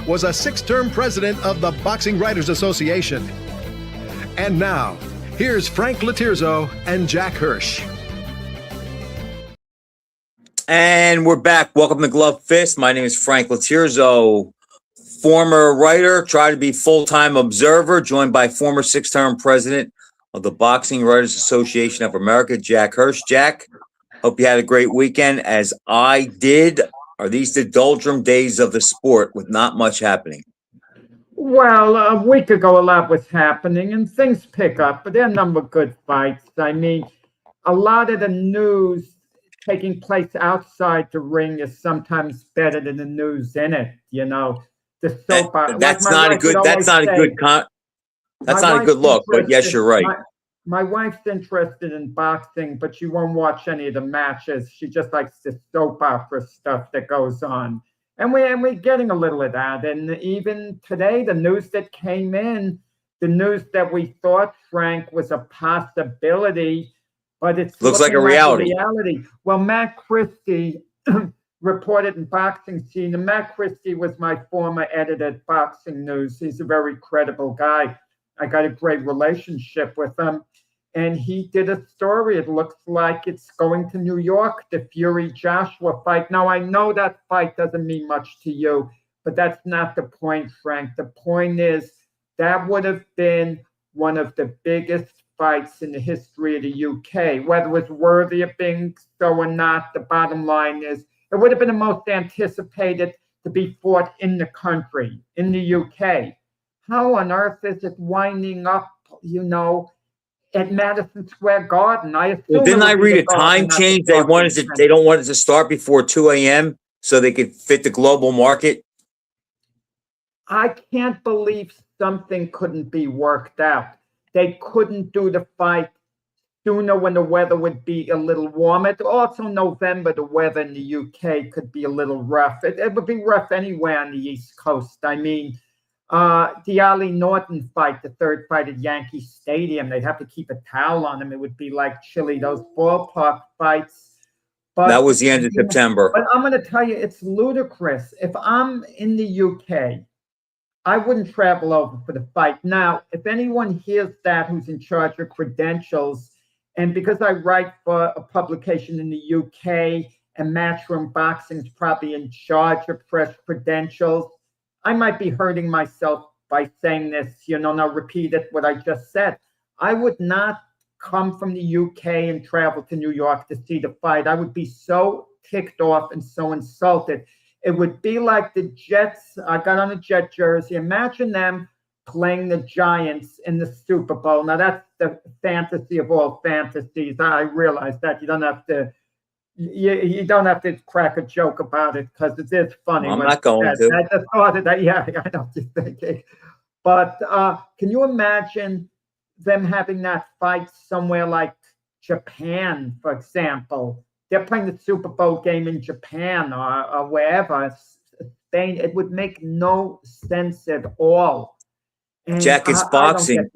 was a 6-term president of the Boxing Writers Association. And now, here's Frank LOTIERZO and Jack Hirsch. And we're back. Welcome to Glove Fist. My name is Frank LOTIERZO, former writer, try to be full-time observer, joined by former 6-term president of the Boxing Writers Association of America, Jack Hirsch. Jack, hope you had a great weekend, as I did. Are these the doldrum days of the sport with not much happening? Well, a week ago, a lot was happening and things pick up, but there are a number of good fights. I mean, a lot of the news taking place outside the ring is sometimes better than the news in it, you know. The soap opera. That's not a good look, but yes, you're right. My wife's interested in boxing, but she won't watch any of the matches. She just likes the soap opera stuff that goes on. And we're getting a little of that. And even today, the news that came in, the news that we thought, Frank, was a possibility, but it looks like a reality. Well, Matt Christie reported in Boxing Scene, and Matt Christie was my former editor at Boxing News. He's a very credible guy. I got a great relationship with him. And he did a story. It looks like it's going to New York, the Fury-Joshua fight. Now, I know that fight doesn't mean much to you, but that's not the point, Frank. The point is that would have been one of the biggest fights in the history of the UK. Whether it was worthy of being so or not, the bottom line is it would have been the most anticipated to be fought in the country, in the UK. How on earth is it winding up, you know, at Madison Square Garden? Didn't I read a time change? They don't want it to start before 2 a.m. so they could fit the global market. I can't believe something couldn't be worked out. They couldn't do the fight sooner when the weather would be a little warmer. Also, November, the weather in the UK could be a little rough. It would be rough anywhere on the East Coast. I mean, the Ali Norton fight, the third fight at Yankee Stadium, they'd have to keep a towel on him. It would be like chilly, those ballpark fights. But that was the end of September. But I'm going to tell you, it's ludicrous. If I'm in the UK, I wouldn't travel over for the fight. Now, if anyone hears that who's in charge of credentials, and because I write for a publication in the UK and Matchroom Boxing is probably in charge of press credentials, I might be hurting myself by saying this, you know, and I'll repeat it, what I just said. I would not come from the UK and travel to New York to see the fight. I would be so ticked off and so insulted. It would be like the Jets. I got on a Jet jersey. Imagine them playing the Giants in the Super Bowl. Now, that's the fantasy of all fantasies. I realize that. You don't have to crack a joke about it because it is funny. I'm not going to. I just thought of that. Yeah, I know what you're thinking. But can you imagine them having that fight somewhere like Japan, for example? They're playing the Super Bowl game in Japan or wherever, Spain. It would make no sense at all. And Jack, it's boxing.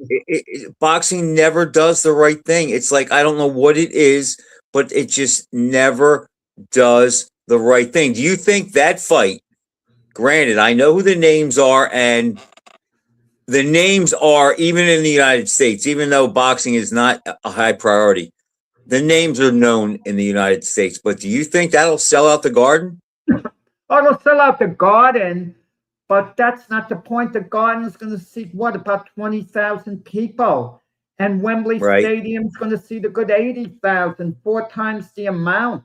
Boxing never does the right thing. It's like, I don't know what it is, but it just never does the right thing. Do you think that fight, granted, I know who the names are, and the names are, even in the United States, even though boxing is not a high priority, the names are known in the United States, but do you think that'll sell out the Garden? Oh, it'll sell out the Garden, but that's not the point. The Garden is going to seat, what, about 20,000 people? And Wembley Stadium is going to seat a good 80,000, 4 times the amount.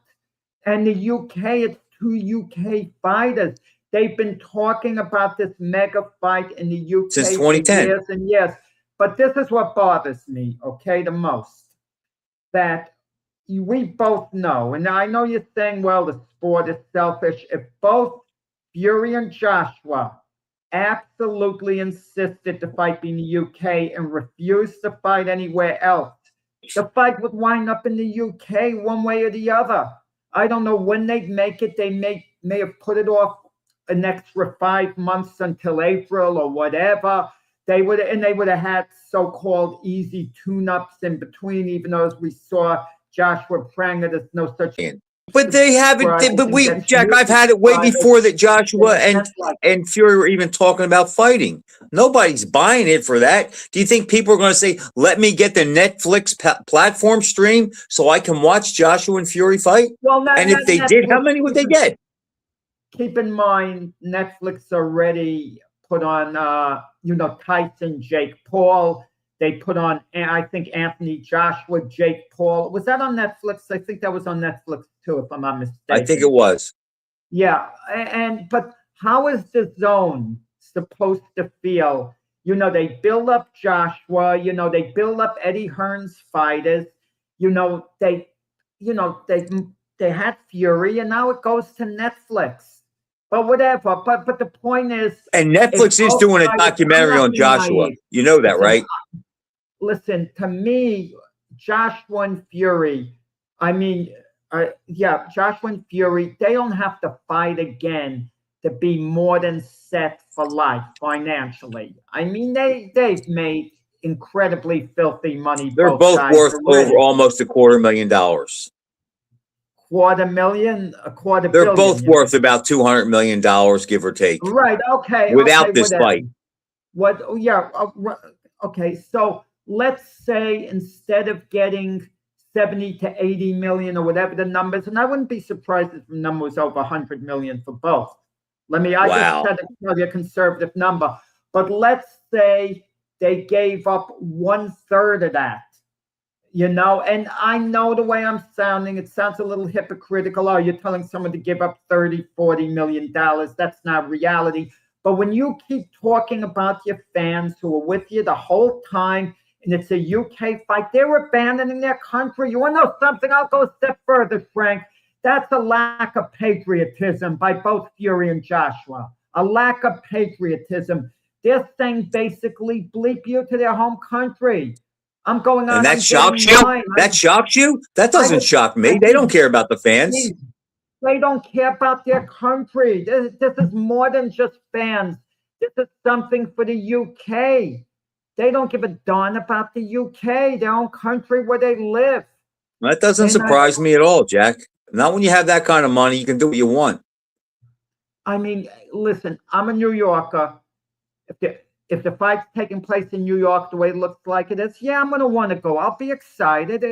And the UK, it's 2 UK fighters. They've been talking about this mega fight in the UK since 2010. For years and years. But this is what bothers me, okay, the most. That we both know, and I know you're saying, well, the sport is selfish. If both Fury and Joshua absolutely insisted the fight be in the UK and refused to fight anywhere else, the fight would wind up in the UK one way or the other. I don't know when they'd make it. They may have put it off an extra 5 months until April or whatever. They would have had so-called easy tune-ups in between, even though, as we saw, Joshua Pranger, there's no such thing. But they haven't. Jack, I've had it way before that Joshua and Fury were even talking about fighting. Nobody's buying it for that. Do you think people are going to say, "Let me get the Netflix platform stream so I can watch Joshua and Fury fight"? Well, and if they did, how many would they get? Keep in mind, Netflix already put on, Tyson, Jake Paul. They put on, I think, Anthony Joshua, Jake Paul. Was that on Netflix? I think that was on Netflix too, if I'm not mistaken. I think it was. Yeah, but how is the zone supposed to feel? They build up Joshua. They build up Eddie Hearn's fighters. They had Fury, and now it goes to Netflix. But whatever. But the point is, and Netflix is doing a documentary on Joshua. You know that, right? Listen, to me, Joshua and Fury. Joshua and Fury. They don't have to fight again to be more than set for life financially. They've made incredibly filthy money. They're both worth over almost $250,000. $250,000. They're both worth about $200 million, give or take. Right. Okay. Without this fight. What? Yeah. Okay. So let's say instead of getting 70 to 80 million or whatever the numbers, and I wouldn't be surprised if the number was over 100 million for both. I just said a conservative number, but let's say they gave up 1/3 of that. And I know the way I'm sounding, it sounds a little hypocritical. Oh, you're telling someone to give up 30, 40 million dollars. That's not reality. But when you keep talking about your fans who are with you the whole time, and it's a UK fight, they're abandoning their country. You want to know something? I'll go a step further, Frank. That's a lack of patriotism by both Fury and Joshua. A lack of patriotism. They're saying basically bleep you to their home country. I'm going on. And that shocks you? That shocks you? That doesn't shock me. They don't care about the fans. They don't care about their country. This is more than just fans. This is something for the UK. They don't give a darn about the UK, their own country where they live. That doesn't surprise me at all, Jack. Not when you have that kind of money, you can do what you want. Listen, I'm a New Yorker. If the fight's taking place in New York the way it looks like it is, I'm going to want to go. I'll be excited.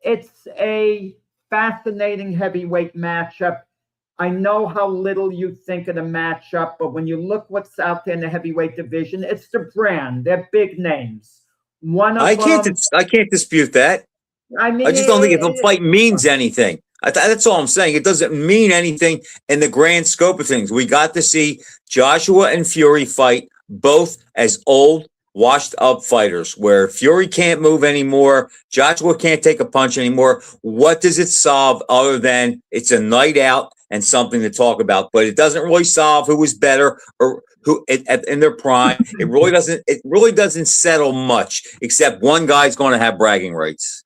It's a fascinating heavyweight matchup. I know how little you think of the matchup, but when you look what's out there in the heavyweight division, it's the brand. They're big names. I can't dispute that. I just don't think the fight means anything. That's all I'm saying. It doesn't mean anything in the grand scope of things. We got to see Joshua and Fury fight, both as old, washed up fighters, where Fury can't move anymore. Joshua can't take a punch anymore. What does it solve other than it's a night out and something to talk about? But it doesn't really solve who was better or who in their prime. It really doesn't settle much, except one guy's going to have bragging rights.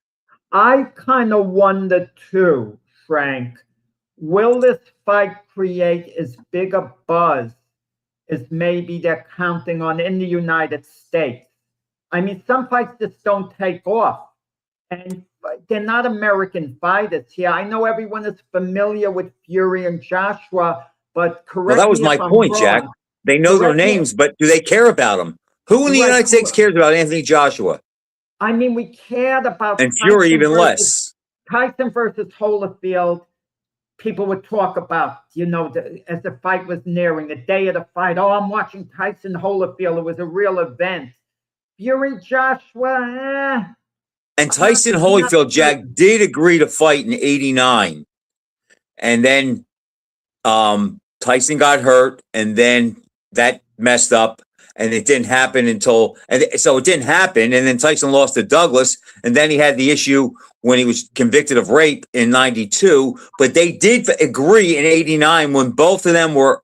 I kind of wonder too, Frank, will this fight create as big a buzz as maybe they're counting on in the United States? Some fights just don't take off, and they're not American fighters here. I know everyone is familiar with Fury and Joshua, but correct me. Well, that was my point, Jack. They know their names, but do they care about them? Who in the United States cares about Anthony Joshua? We cared about and Fury even less. Tyson versus Holyfield. People would talk about, as the fight was nearing, the day of the fight. Oh, I'm watching Tyson Holyfield. It was a real event. Fury Joshua. And Tyson Holyfield, Jack, did agree to fight in '89, and then Tyson got hurt, and then that messed up. And it didn't happen and then Tyson lost to Douglas, and then he had the issue when he was convicted of rape in '92. But they did agree in '89 when both of them were,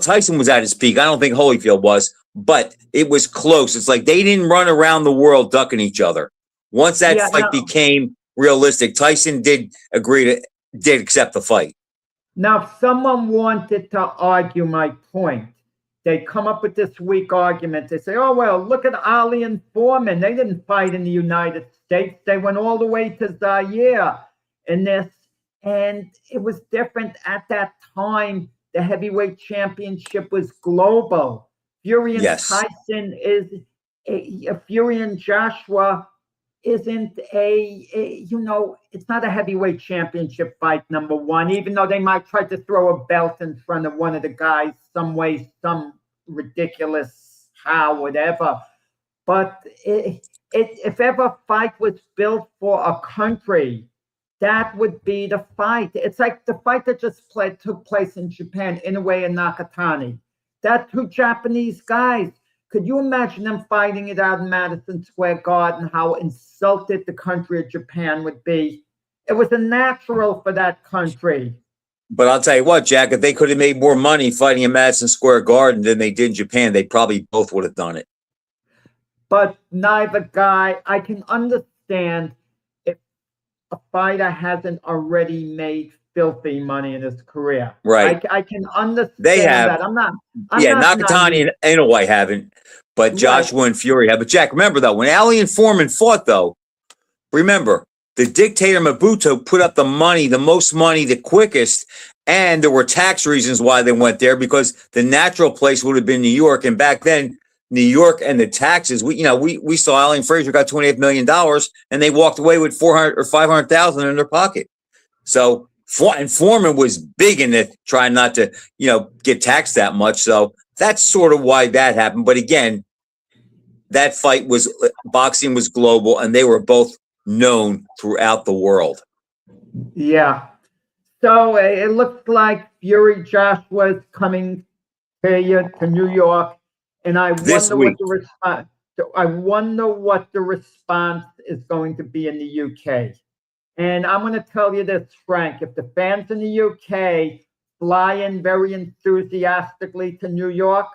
Tyson was at his peak. I don't think Holyfield was, but it was close. It's like they didn't run around the world ducking each other. Once that fight became realistic, Tyson did accept the fight. Now, if someone wanted to argue my point, they come up with this weak argument. They say, oh, well, look at Ali and Foreman. They didn't fight in the United States. They went all the way to Zaire in this. And it was different at that time. The heavyweight championship was global. Fury and Yes. Tyson is a Fury and Joshua isn't it's not a heavyweight championship fight, number one, even though they might try to throw a belt in front of one of the guys some way, some ridiculous how, whatever. But if ever a fight was built for a country, that would be the fight. It's like the fight that just took place in Japan, Inoue and Nakatani. That two Japanese guys. Could you imagine them fighting it out in Madison Square Garden, how insulted the country of Japan would be? It was a natural for that country. But I'll tell you what, Jack, if they could have made more money fighting in Madison Square Garden than they did in Japan, they probably both would have done it. But neither guy, I can understand if a fighter hasn't already made filthy money in his career. Right. I can understand They have. that. I'm not Nakatani and Inoue haven't, but Joshua and Fury have. But Jack, remember though, when Ali and Foreman fought though, remember, the dictator Mobutu put up the money, the most money, the quickest, and there were tax reasons why they went there, because the natural place would have been New York. And back then, New York and the taxes, we saw Ali and Frazier got $28 million and they walked away with 400 or 500,000 in their pocket. So, and Foreman was big in it, trying not to, get taxed that much. So that's sort of why that happened. But again, that fight boxing was global and they were both known throughout the world. Yeah. So it looks like Fury Joshua is coming to New York, and I wonder what the response is going to be in the UK. And I'm going to tell you this, Frank, if the fans in the UK fly in very enthusiastically to New York,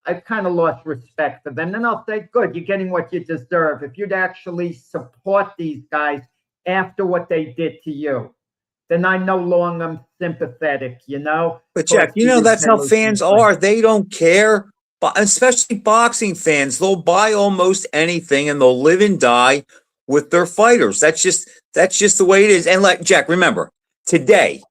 I've kind of lost respect for them. Then I'll say, good, you're getting what you deserve. If you'd actually support these guys after what they did to you, then I no longer am sympathetic, But Jack, that's how fans are. They don't care, especially boxing fans. They'll buy almost anything and they'll live and die with their fighters. That's just the way it is. And Jack, remember, today,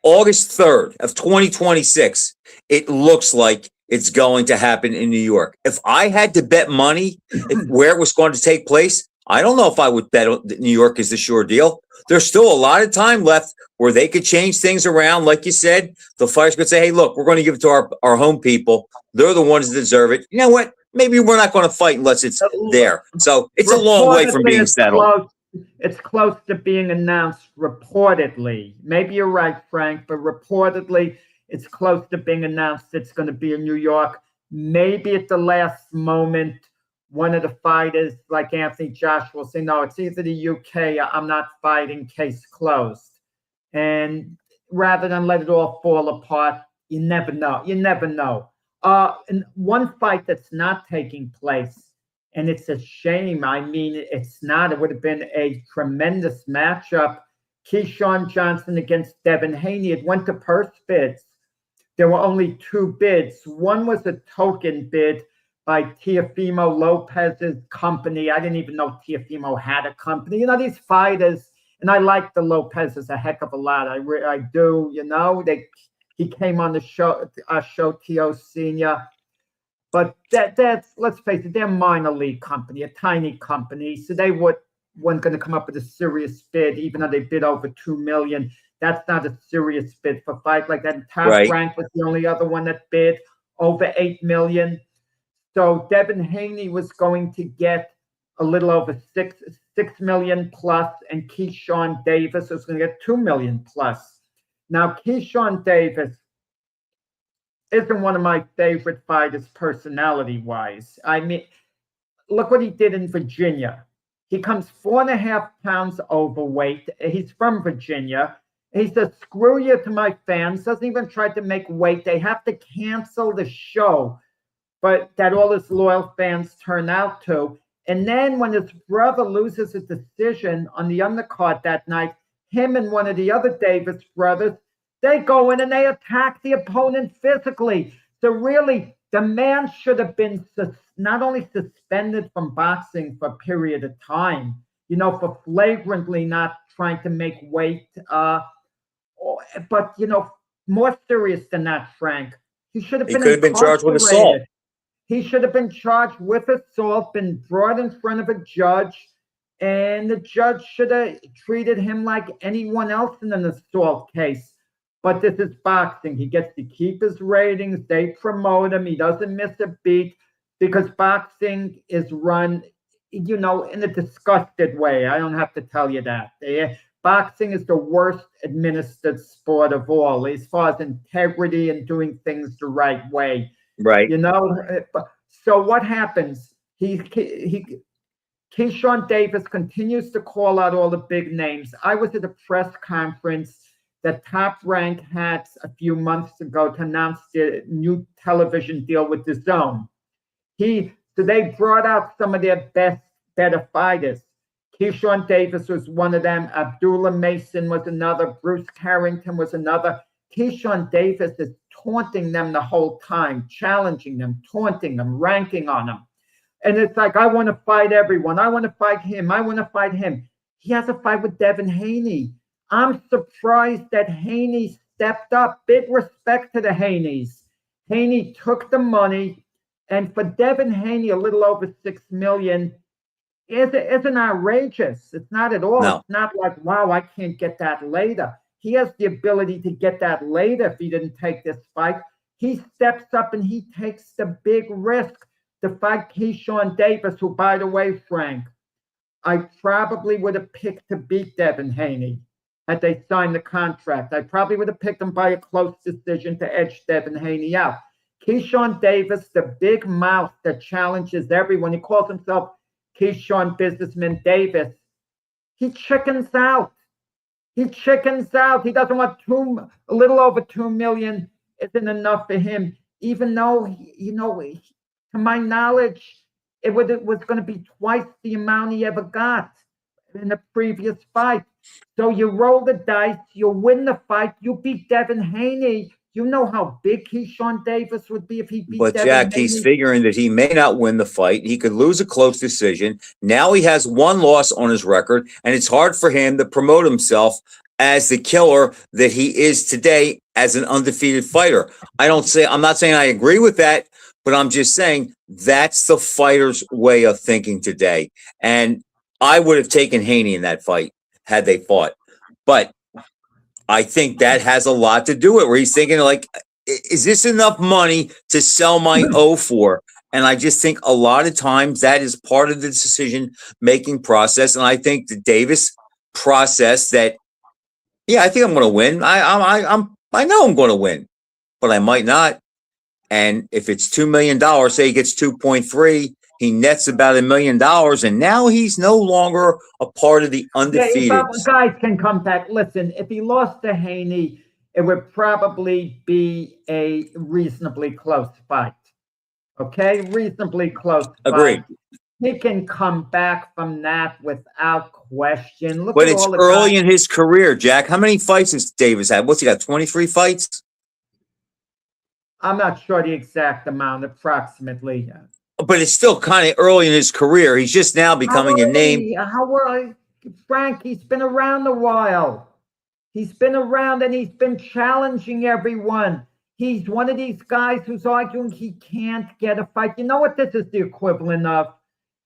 August 3rd of 2026, it looks like it's going to happen in New York. If I had to bet money where it was going to take place, I don't know if I would bet New York is the sure deal. There's still a lot of time left where they could change things around. Like you said, the fighters could say, hey, look, we're going to give it to our home people. They're the ones that deserve it. You know what? Maybe we're not going to fight unless it's there. So it's a long way from being settled. It's close to being announced, reportedly. Maybe you're right, Frank, but reportedly it's close to being announced it's going to be in New York. Maybe at the last moment, one of the fighters, like Anthony Joshua, will say, no, it's either the UK, I'm not fighting, case closed. And rather than let it all fall apart, you never know. You never know. And one fight that's not taking place, and it's a shame. I mean, it's not. It would have been a tremendous matchup. Keyshawn Johnson against Devin Haney. It went to purse bids. There were only two bids. One was a token bid by Teofimo Lopez's company. I didn't even know Teofimo had a company. These fighters, and I like the Lopez's a heck of a lot. I do. He came on the show, our show, Tio Senior. But that's, let's face it, they're a minor league company, a tiny company. So they weren't going to come up with a serious bid, even though they bid over $2 million. That's not a serious bid for a fight like that. And Top Rank was the only other one that bid over $8 million. So Devin Haney was going to get a little over $6 million plus, and Keyshawn Davis was going to get $2 million plus. Now, Keyshawn Davis isn't one of my favorite fighters personality-wise. I mean, look what he did in Virginia. He comes 4.5 pounds overweight. He's from Virginia. He says, screw you to my fans. Doesn't even try to make weight. They have to cancel the show, but that all his loyal fans turn out to. And then when his brother loses a decision on the undercard that night, him and one of the other Davis brothers, they go in and they attack the opponent physically. So really, the man should have been not only suspended from boxing for a period of time, for flagrantly not trying to make weight, But more serious than that, Frank. He should have He been could have been charged with assault. incarcerated. He should have been charged with assault, been brought in front of a judge, and the judge should have treated him like anyone else in an assault case. But this is boxing. He gets to keep his ratings. They promote him. He doesn't miss a beat because boxing is run, in a disgusted way. I don't have to tell you that. Boxing is the worst administered sport of all, as far as integrity and doing things the right way. Right. So what happens? Keyshawn Davis continues to call out all the big names. I was at a press conference that Top Rank had a few months ago to announce the new television deal with DAZN. So they brought out some of their better fighters. Keyshawn Davis was one of them. Abdullah Mason was another. Bruce Carrington was another. Keyshawn Davis is taunting them the whole time, challenging them, taunting them, ranking on them. And it's like, I want to fight everyone. I want to fight him. I want to fight him. He has a fight with Devin Haney. I'm surprised that Haney stepped up. Big respect to the Haneys. Haney took the money. And for Devin Haney, a little over $6 million isn't outrageous. It's not at all. No. It's not like, wow, I can't get that later. He has the ability to get that later if he didn't take this fight. He steps up and he takes the big risk to fight Keyshawn Davis, who, by the way, Frank, I probably would have picked to beat Devin Haney had they signed the contract. I probably would have picked him by a close decision to edge Devin Haney out. Keyshawn Davis, the big mouth that challenges everyone. He calls himself Keyshawn Businessman Davis. He chickens out. He chickens out. He doesn't want a little over $2 million isn't enough for him, even though, to my knowledge, it was going to be twice the amount he ever got in the previous fight. So you roll the dice, you win the fight, you beat Devin Haney. You know how big Keyshawn Davis would be if he beat Devin Jack, Haney. he's figuring that he may not win the fight. He could lose a close decision. Now he has one loss on his record, and it's hard for him to promote himself as the killer that he is today as an undefeated fighter. I'm not saying I agree with that, but I'm just saying that's the fighter's way of thinking today. And I would have taken Haney in that fight had they fought. But I think that has a lot to do with it, where he's thinking like, is this enough money to sell my O for? And I just think a lot of times that is part of the decision-making process. And I think the Davis process that, yeah, I think I'm going to win. I know I'm going to win, but I might not. And if it's $2 million, say he gets 2.3, he nets about $1 million, and now he's no longer a part of the undefeated. Yeah, guys can come back. Listen, if he lost to Haney, it would probably be a reasonably close fight. Okay, reasonably close fight. Agreed. He can come back from that without question. But it's early in his career, Jack. How many fights has Davis had? What's he got, 23 fights? I'm not sure the exact amount, approximately. But it's still kind of early in his career. He's just now becoming a name. Frank, he's been around a while. He's been around and he's been challenging everyone. He's one of these guys who's arguing he can't get a fight. You know what this is the equivalent of?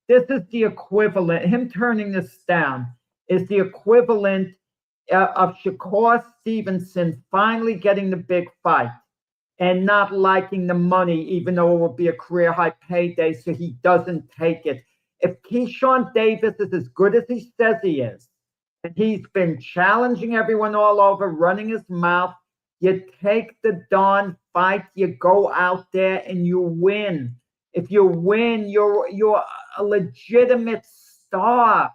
This is the equivalent. Him turning this down is the equivalent of Shakur Stevenson finally getting the big fight and not liking the money, even though it will be a career high payday, so he doesn't take it. If Keyshawn Davis is as good as he says he is, and he's been challenging everyone all over, running his mouth, you take the darn fight, you go out there and you win. If you win, you're a legitimate star.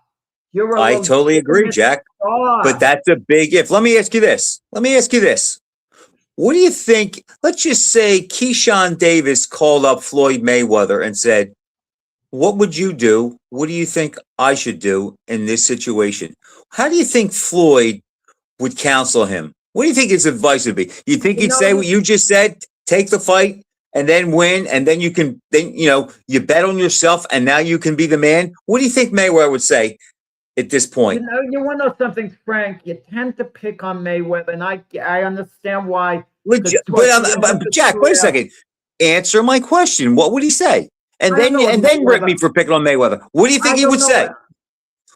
I totally agree, Jack. Star. But that's a big if. Let me ask you this. What do you think? Let's just say Keyshawn Davis called up Floyd Mayweather and said, what would you do? What do you think I should do in this situation? How do you think Floyd would counsel him? What do you think his advice would be? You think he'd say what you just said, take the fight and then win, and then you bet on yourself and now you can be the man? What do you think Mayweather would say at this point. You want to know something, Frank? You tend to pick on Mayweather, and I understand why. But Jack, wait a second. Answer my question. What would he say? And then rip me for picking on Mayweather. What do you think he would say?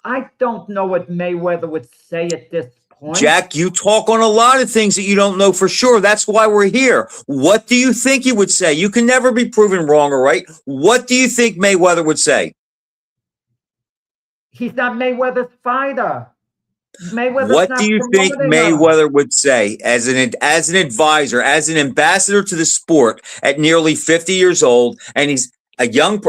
I don't know what Mayweather would say at this point. Jack, you talk on a lot of things that you don't know for sure. That's why we're here. What do you think he would say? You can never be proven wrong or right. What do you think Mayweather would say? He's not Mayweather's fighter. What do you think Mayweather would say as an advisor, as an ambassador to the sport at nearly 50 years old, and he's a young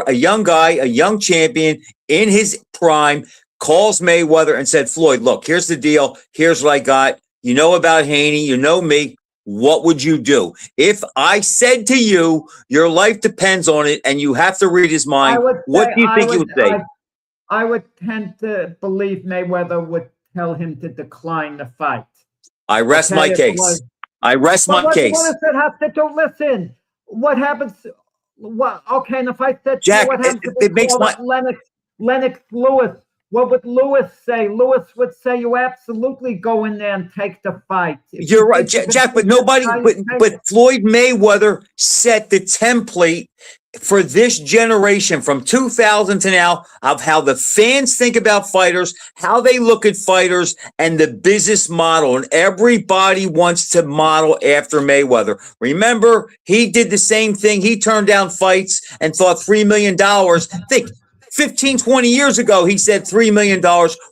guy, a young champion in his prime, calls Mayweather and said, Floyd, look, here's the deal. Here's what I got. You know about Haney. You know me. What would you do? If I said to you, your life depends on it, and you have to read his mind, what do you think he would say? I would tend to believe Mayweather would tell him to decline the fight. I rest my case. I rest my case. What does that have to do? Listen, what happens? What? Okay, and if I said Jack, what happens it makes my Lennox Lewis? What would Lewis say? Lewis would say, "You absolutely go in there and take the fight." You're right, Jack. But Floyd Mayweather set the template for this generation from 2000 to now of how the fans think about fighters, how they look at fighters, and the business model. And everybody wants to model after Mayweather. Remember, he did the same thing. He turned down fights and thought $3 million. Think 15, 20 years ago, he said $3 million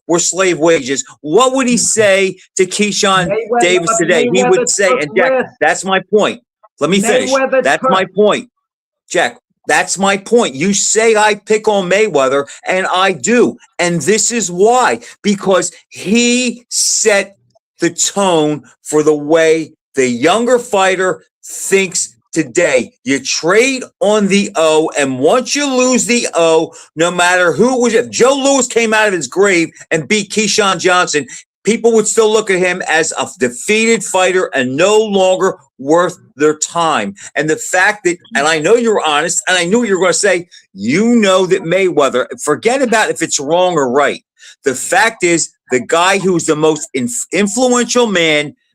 were slave wages. What would he say to Keyshawn Davis today? He would say, and Jack, that's my point. Let me finish. That's my point. Jack, that's my point. You say I pick on Mayweather, and I do. And this is why. Because he set the tone for the way the younger fighter thinks today. You trade on the O, and once you lose the O, no matter who it was, if Joe Louis came out of his grave and beat Keyshawn Johnson, people would still look at him as a defeated fighter and no longer worth their time. And the fact that, and I know you're honest, and I knew you were going to say, you know that Mayweather, forget about if it's wrong or right. The fact is, the guy who's the most influential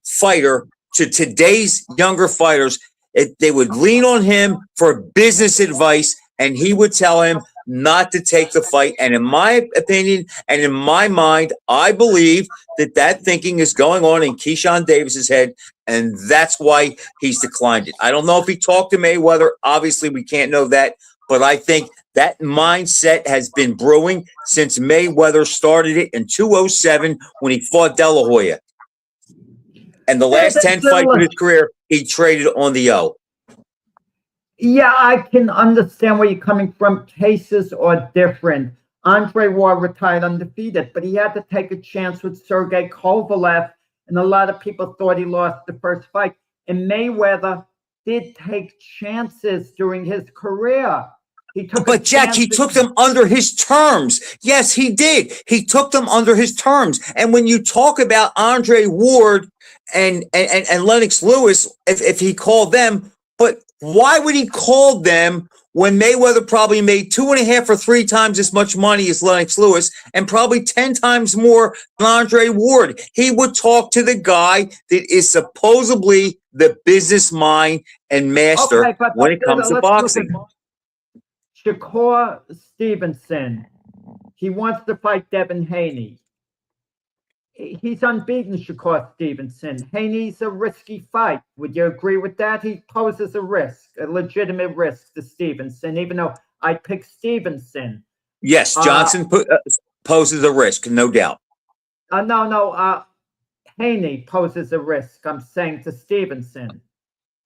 fighter to today's younger fighters, they would lean on him for business advice, and he would tell him not to take the fight. And in my opinion, and in my mind, I believe that thinking is going on in Keyshawn Davis's head, and that's why he's declined it. I don't know if he talked to Mayweather. Obviously, we can't know that, but I think that mindset has been brewing since Mayweather started it in 2007 when he fought De La Hoya. And the last 10 fights of his career, he traded on the O. Yeah, I can understand where you're coming from. Cases are different. Andre Ward retired undefeated, but he had to take a chance with Sergey Kovalev, and a lot of people thought he lost the first fight. And Mayweather did take chances during his career. But Jack, he took them under his terms. Yes, he did. He took them under his terms. And when you talk about Andre Ward and Lennox Lewis, if he called them, but why would he call them when Mayweather probably made 2.5 or 3 times as much money as Lennox Lewis and probably 10 times more than Andre Ward? He would talk to the guy that is supposedly the business mind and master when it comes to boxing. Shakur Stevenson, he wants to fight Devin Haney. He's unbeaten, Shakur Stevenson. Haney's a risky fight. Would you agree with that? He poses a risk, a legitimate risk to Stevenson, even though I picked Stevenson. Yes, Johnson poses a risk, no doubt. Haney poses a risk, I'm saying, to Stevenson.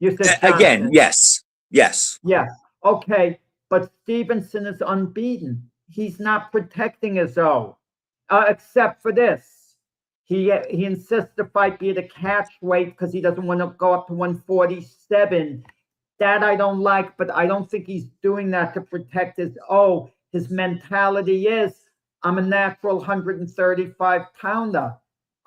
You said Johnson. Again, yes. Yes. Okay, but Stevenson is unbeaten. He's not protecting his own, except for this. He insists the fight be at a catch weight because he doesn't want to go up to 147. That I don't like, but I don't think he's doing that to protect his own. His mentality is, I'm a natural 135-pounder.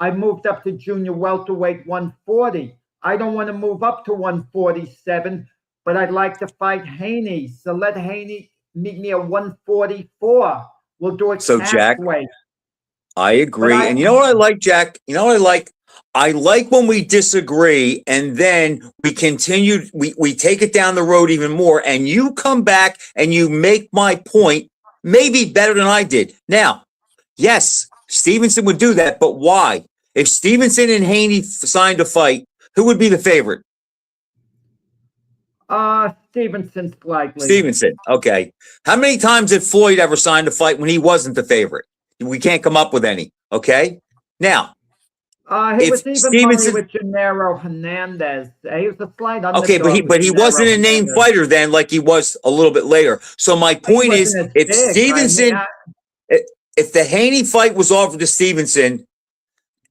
I moved up to junior welterweight 140. I don't want to move up to 147, but I'd like to fight Haney. So let Haney meet me at 144. We'll do it catch weight. I agree. And you know what I like, Jack? You know what I like? I like when we disagree and then we continue, we take it down the road even more, and you come back and you make my point maybe better than I did. Now, yes, Stevenson would do that, but why? If Stevenson and Haney signed a fight, who would be the favorite? Stevenson slightly. Stevenson. Okay. How many times did Floyd ever sign a fight when he wasn't the favorite? We can't come up with any. Okay. Now, He if was even Stevenson, money with Gennaro Hernandez. He was a slight underdog. okay, but he wasn't a named fighter then, like he was a little bit later. So my point is, if Stevenson, if the Haney fight was offered to Stevenson,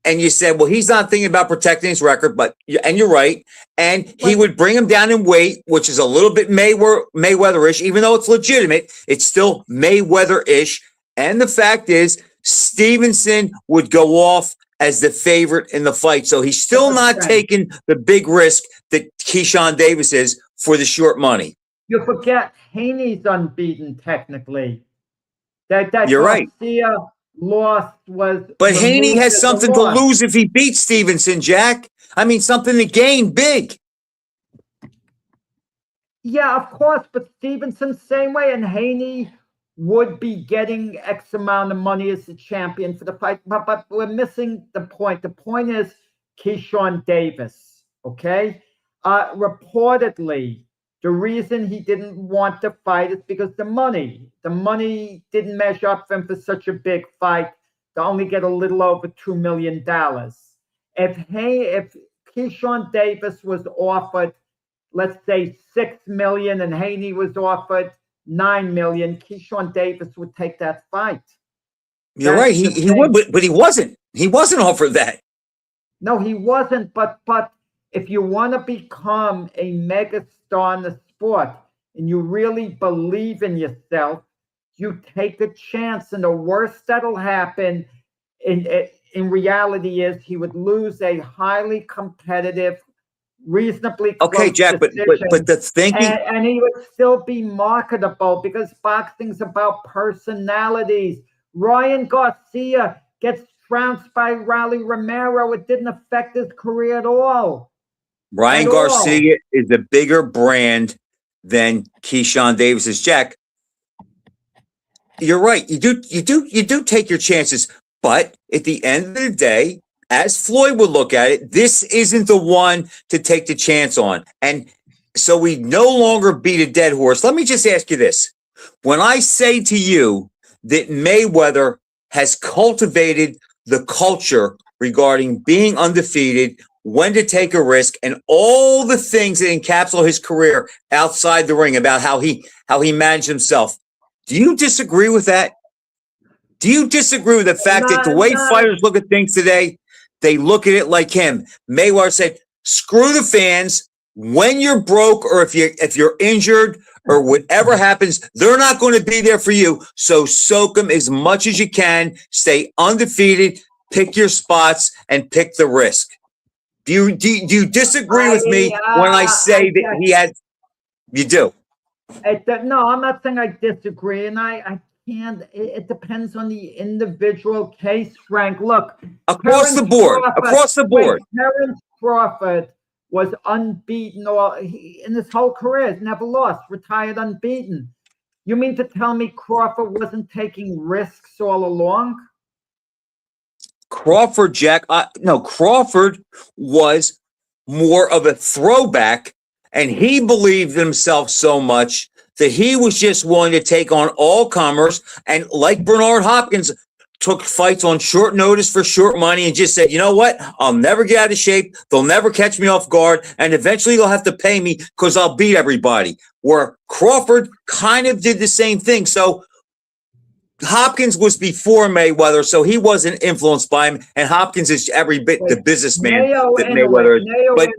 and you said, well, he's not thinking about protecting his record, and you're right, and he would bring him down in weight, which is a little bit Mayweather-ish, even though it's legitimate, it's still Mayweather-ish. And the fact is, Stevenson would go off as the favorite in the fight. So he's still not taking the big risk that Keyshawn Davis is for the short money. You forget Haney's unbeaten technically. You're right. Lost was, but Haney has something to lose if he beats Stevenson, Jack. I mean, something to gain big. Yeah, of course, but Stevenson same way, and Haney would be getting X amount of money as the champion for the fight. But we're missing the point. The point is Keyshawn Davis. Okay, reportedly, the reason he didn't want to fight is because the money didn't measure up for him for such a big fight to only get a little over $2 million. If Keyshawn Davis was offered, let's say $6 million, and Haney was offered $9 million, Keyshawn Davis would take that fight. You're right. He would, but he wasn't. He wasn't offered that. No, he wasn't. But if you want to become a megastar in the sport and you really believe in yourself, you take a chance. And the worst that'll happen in reality is he would lose a highly competitive, reasonably close Jack, but the thinking, and he would still be marketable because boxing's about personalities. Ryan Garcia gets trounced by Raleigh Romero. It didn't affect his career at all. Ryan Garcia is a bigger brand than Keyshawn Davis is. Jack, you're right. You do take your chances, but at the end of the day, as Floyd would look at it, this isn't the one to take the chance on. And so we no longer beat a dead horse. Let me just ask you this. When I say to you that Mayweather has cultivated the culture regarding being undefeated, when to take a risk, and all the things that encapsulate his career outside the ring about how he managed himself, do you disagree with that? Do you disagree with the fact that the way fighters look at things today, they look at it like him? Mayweather said, screw the fans. When you're broke or if you're injured or whatever happens, they're not going to be there for you. So soak them as much as you can. Stay undefeated. Pick your spots and pick the risk. Do you disagree with me when I say that he has? You do. No, I'm not saying I disagree, and I can't. It depends on the individual case, Frank. Look, across the board. Terence Crawford was unbeaten in his whole career. He's never lost, retired unbeaten. You mean to tell me Crawford wasn't taking risks all along? Crawford, Jack, no, Crawford was more of a throwback, and he believed in himself so much that he was just willing to take on all comers. And like Bernard Hopkins, took fights on short notice for short money and just said, you know what? I'll never get out of shape. They'll never catch me off guard. And eventually they'll have to pay me because I'll beat everybody. Where Crawford kind of did the same thing. So Hopkins was before Mayweather, so he wasn't influenced by him. And Hopkins is every bit the businessman that Mayweather is.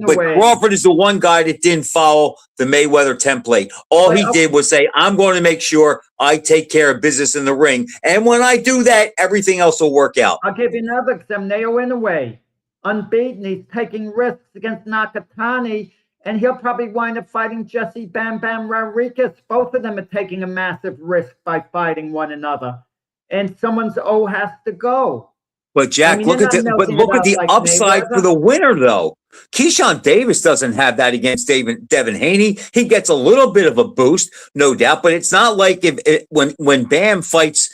But Crawford is the one guy that didn't follow the Mayweather template. All he did was say, I'm going to make sure I take care of business in the ring. And when I do that, everything else will work out. I'll give you another example. Naoya Inoue, unbeaten. He's taking risks against Nakatani. And he'll probably wind up fighting Jesse Bam Bam Rodriguez. Both of them are taking a massive risk by fighting one another. And someone's has to go. But Jack, they're not melting it up like upside for Mayweather. the winner, though. Keyshawn Davis doesn't have that against Devin Haney. He gets a little bit of a boost, no doubt, but it's not like when Bam fights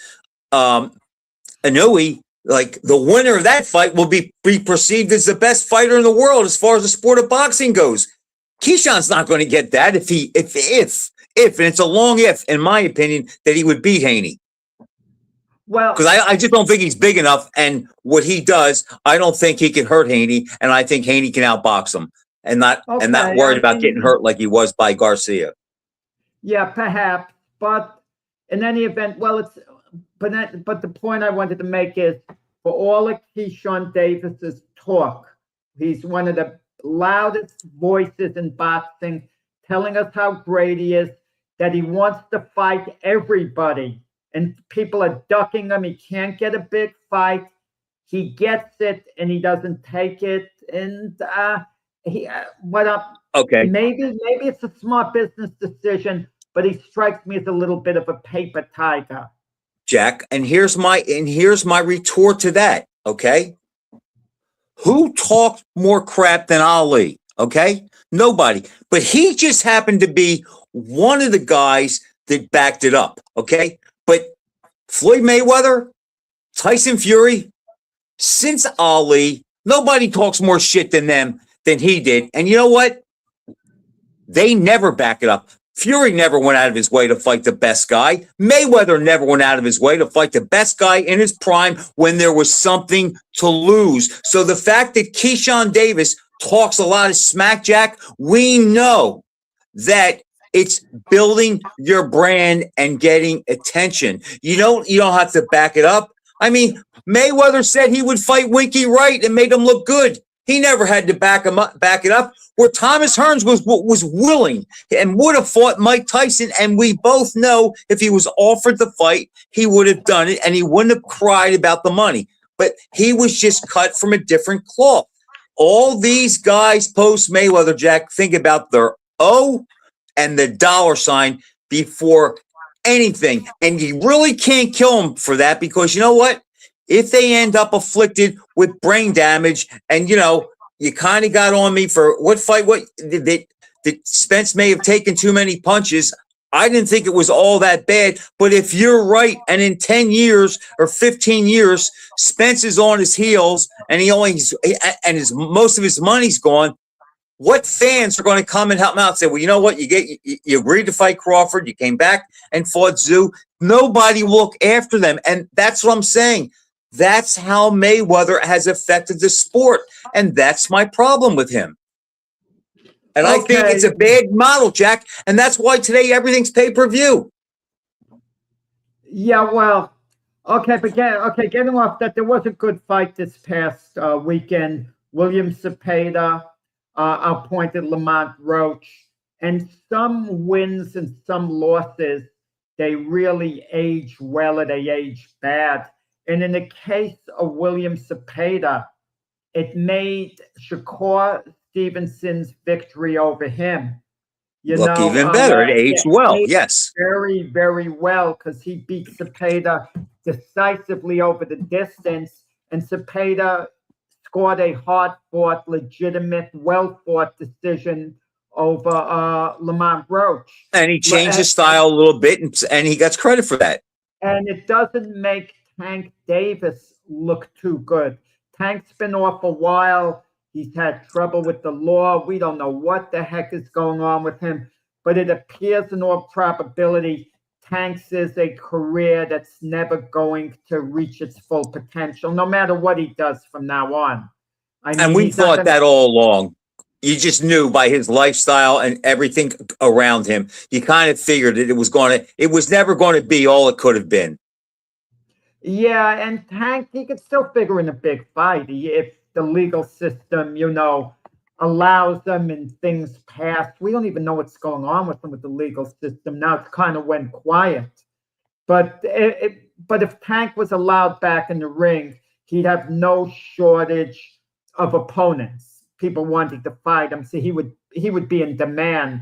Inoue, like the winner of that fight will be perceived as the best fighter in the world as far as the sport of boxing goes. Keyshawn's not going to get that if and it's a long if, in my opinion, that he would beat Haney. Well, Because I just don't think he's big enough, and what he does, I don't think he can hurt Haney, and I think Haney can outbox him, and not worried about getting hurt like he was by Garcia. Yeah, perhaps, but in any event, but the point I wanted to make is, for all of Keyshawn Davis's talk, he's one of the loudest voices in boxing, telling us how great he is, that he wants to fight everybody. And people are ducking him. He can't get a big fight. He gets it, and he doesn't take it. And Okay, maybe it's a smart business decision, but he strikes me as a little bit of a paper tiger. Jack, and here's my retort to that. Okay, who talked more crap than Ali? Okay, nobody. But he just happened to be one of the guys that backed it up. Okay. But Floyd Mayweather, Tyson Fury, since Ali, nobody talks more shit than he did. And you know what? They never back it up. Fury never went out of his way to fight the best guy. Mayweather never went out of his way to fight the best guy in his prime when there was something to lose. So the fact that Keyshawn Davis talks a lot of smack, Jack, we know that it's building your brand and getting attention. You don't have to back it up. I mean, Mayweather said he would fight Winky Wright and made him look good. He never had to back it up. Where Thomas Hearns was willing and would have fought Mike Tyson, and we both know if he was offered the fight, he would have done it, and he wouldn't have cried about the money. But he was just cut from a different cloth. All these guys post Mayweather, Jack, think about their O and the dollar sign before anything. And you really can't kill them for that, because you know what? If they end up afflicted with brain damage, and you kind of got on me for what fight, that Spence may have taken too many punches. I didn't think it was all that bad, but if you're right, and in 10 years or 15 years, Spence is on his heels and most of his money's gone, what fans are going to come and help him out and say, well, you know what? You agreed to fight Crawford. You came back and fought Zoo. Nobody will look after them. And that's what I'm saying. That's how Mayweather has affected the sport. And that's my problem with him. And I think it's a bad model, Jack. And that's why today everything's pay-per-view. Yeah, well, getting off that, there was a good fight this past weekend. William Cepeda appointed Lamont Roach, and some wins and some losses, they really age well or they age bad. And in the case of William Cepeda, it made Shakur Stevenson's victory over him. Look even better. It aged well. Yes. Very, very well, because he beat Cepeda decisively over the distance, and Cepeda scored a hard-fought, legitimate, well-fought decision over Lamont Roach. And he changed his style a little bit, and he gets credit for that. And it doesn't make Tank Davis look too good. Tank's been off a while. He's had trouble with the law. We don't know what the heck is going on with him, but it appears in all probability Tank's is a career that's never going to reach its full potential, no matter what he does from now on. And we thought that all along. You just knew by his lifestyle and everything around him. You kind of figured that it was never going to be all it could have been. Yeah, and Tank, he could still figure in a big fight if the legal system, allows them and things pass. We don't even know what's going on with them with the legal system. Now it's kind of went quiet. But if Tank was allowed back in the ring, he'd have no shortage of opponents, people wanting to fight him. So he would be in demand,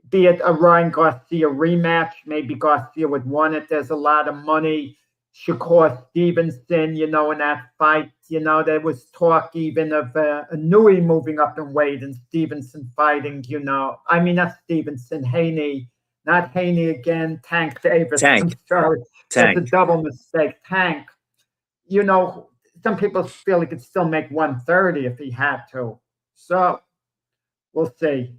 be it a Ryan Garcia rematch. Maybe Garcia would want it. There's a lot of money. Shakur Stevenson, in that fight. There was talk even of Nui moving up in weight and Stevenson fighting, I mean, not Stevenson, Haney, not Haney again, Tank Davis. Tank. I'm sorry. Tank. That's a double mistake. Tank. Some people feel he could still make 130 if he had to. So we'll see.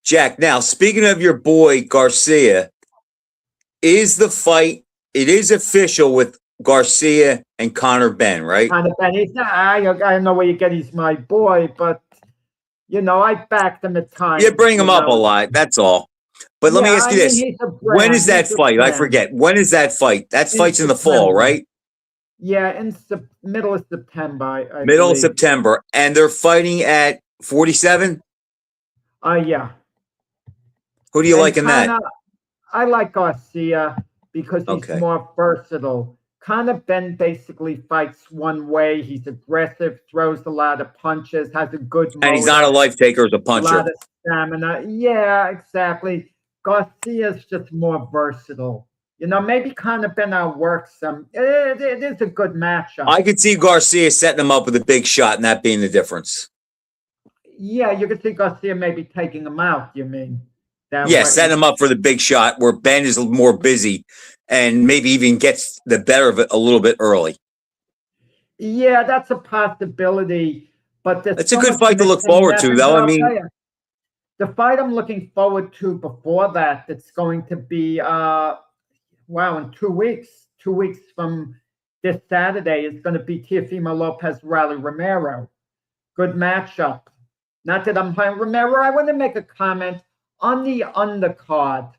Jack, now speaking of your boy Garcia, it is official with Garcia and Conor Benn, right? Conor Benn, I don't know where you get he's my boy, but I backed him at times. You bring him up a lot, that's all. But let me ask you this. When is that fight? I forget. When is that fight? That fight's in the fall, right? Yeah, in middle of September. I middle believe. of September. And they're fighting at 47? Yeah. Who do you like in that? I like Garcia because he's more versatile. Conor Benn basically fights one way. He's aggressive, throws a lot of punches, has a good motor. And he's not a life taker as a puncher. A lot of stamina. Yeah, exactly. Garcia's just more versatile. Maybe Conor Benn outworks him. It is a good matchup. I could see Garcia setting him up with a big shot and that being the difference. Yeah, you could see Garcia maybe taking him out, you mean? Setting him up for the big shot where Ben is more busy and maybe even gets the better of it a little bit early. Yeah, that's a possibility. But it's a good fight to look forward to, though. I mean, the fight I'm looking forward to before that, it's going to be, in 2 weeks. 2 weeks from this Saturday is going to be Teofimo Lopez, Rally Romero. Good matchup. Not that I'm playing Romero. I want to make a comment on the undercard,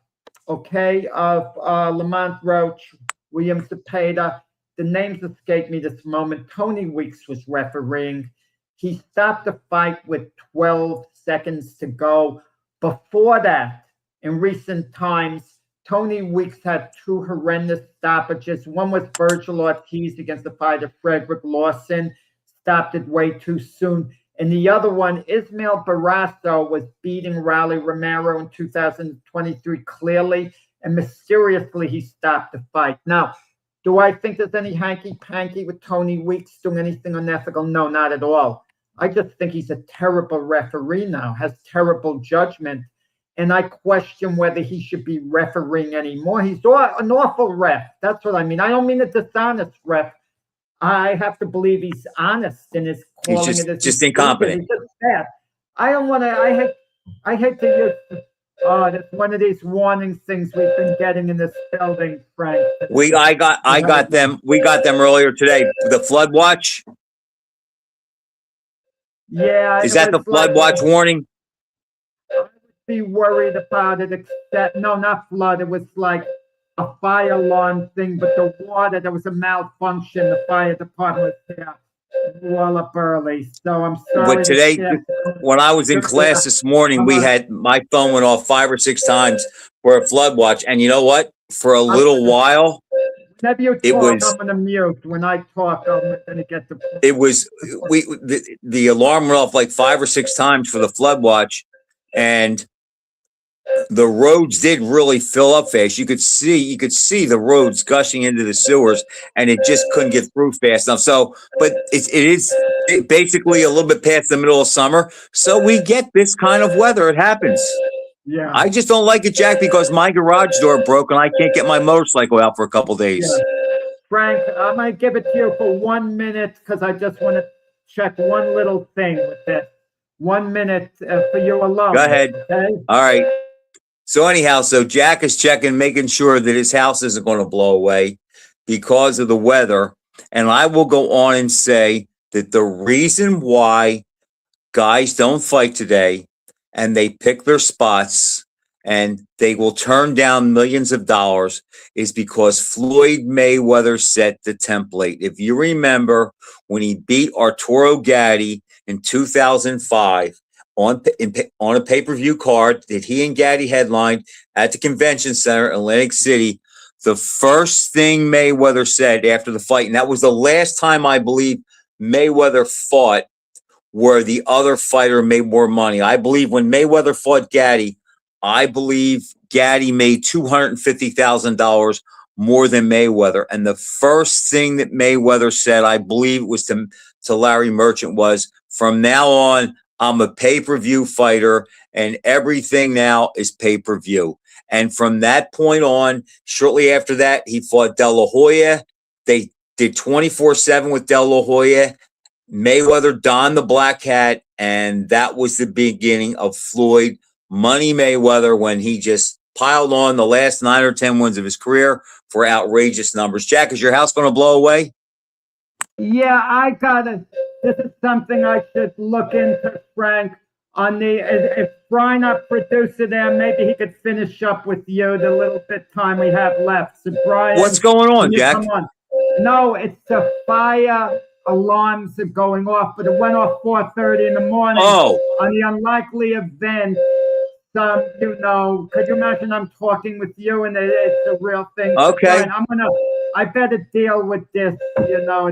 of Lamont Roach, William Zepeda. The names escape me this moment. Tony Weeks was refereeing. He stopped the fight with 12 seconds to go. Before that, in recent times, Tony Weeks had two horrendous stoppages. One was Virgil Ortiz against the fighter Frederick Lawson, stopped it way too soon. And the other one, Ismael Barrasso, was beating Rally Romero in 2023 clearly, and mysteriously he stopped the fight. Now, do I think there's any hanky-panky with Tony Weeks doing anything unethical? No, not at all. I just think he's a terrible referee now, has terrible judgment, and I question whether he should be refereeing anymore. He's an awful ref. That's what I mean. I don't mean a dishonest ref. I have to believe he's honest in his calling. He's just incompetent. He's just bad. I don't want to. I hate to use. That's one of these warning things we've been getting in this building, Frank. I got them. We got them earlier today. The flood watch. Yeah. Is that the flood watch warning? I would be worried about it. Except not flood. It was like a fire alarm thing, but the water, there was a malfunction. The fire department was there well up early. So I'm sorry. But today, when I was in class this morning, we had my phone went off 5 or 6 times for a flood watch. And you know what? For a little while, I'm going to mute. When I talk, I'm going to get the. It was the alarm went off like 5 or 6 times for the flood watch, and the roads did really fill up fast. You could see the roads gushing into the sewers, and it just couldn't get through fast enough. So, but it is basically a little bit past the middle of summer, so we get this kind of weather. It happens. Yeah. I just don't like it, Jack, because my garage door broke and I can't get my motorcycle out for a couple days. Yeah. Frank, I might give it to you for 1 minute because I just want to check one little thing with this. 1 minute for you alone. Go ahead. Okay? All right. So anyhow, Jack is checking, making sure that his house isn't going to blow away because of the weather. And I will go on and say that the reason why guys don't fight today and they pick their spots and they will turn down millions of dollars is because Floyd Mayweather set the template. If you remember when he beat Arturo Gatti in 2005, on a pay-per-view card that he and Gatti headlined at the convention center in Atlantic City, the first thing Mayweather said after the fight, and that was the last time I believe Mayweather fought where the other fighter made more money. I believe when Mayweather fought Gatti, I believe Gatti made $250,000 more than Mayweather. And the first thing that Mayweather said, I believe it was to Larry Merchant, was, from now on, I'm a pay-per-view fighter and everything now is pay-per-view. And from that point on, shortly after that, he fought De La Hoya. They did 24/7 with De La Hoya. Mayweather donned the black hat, and that was the beginning of Floyd Money Mayweather, when he just piled on the last 9 or 10 wins of his career for outrageous numbers. Jack, is your house going to blow away? Yeah, this is something I should look into, Frank. On the, if Brian, our producer there, maybe he could finish up with you the little bit time we have left. So Brian, What's going on, Jack? Come on. No, it's the fire alarms are going off, but it went off 4:30 in the morning. Oh. On the unlikely event, could you imagine I'm talking with you and it's a real thing? Okay. Brian, I better deal with this, at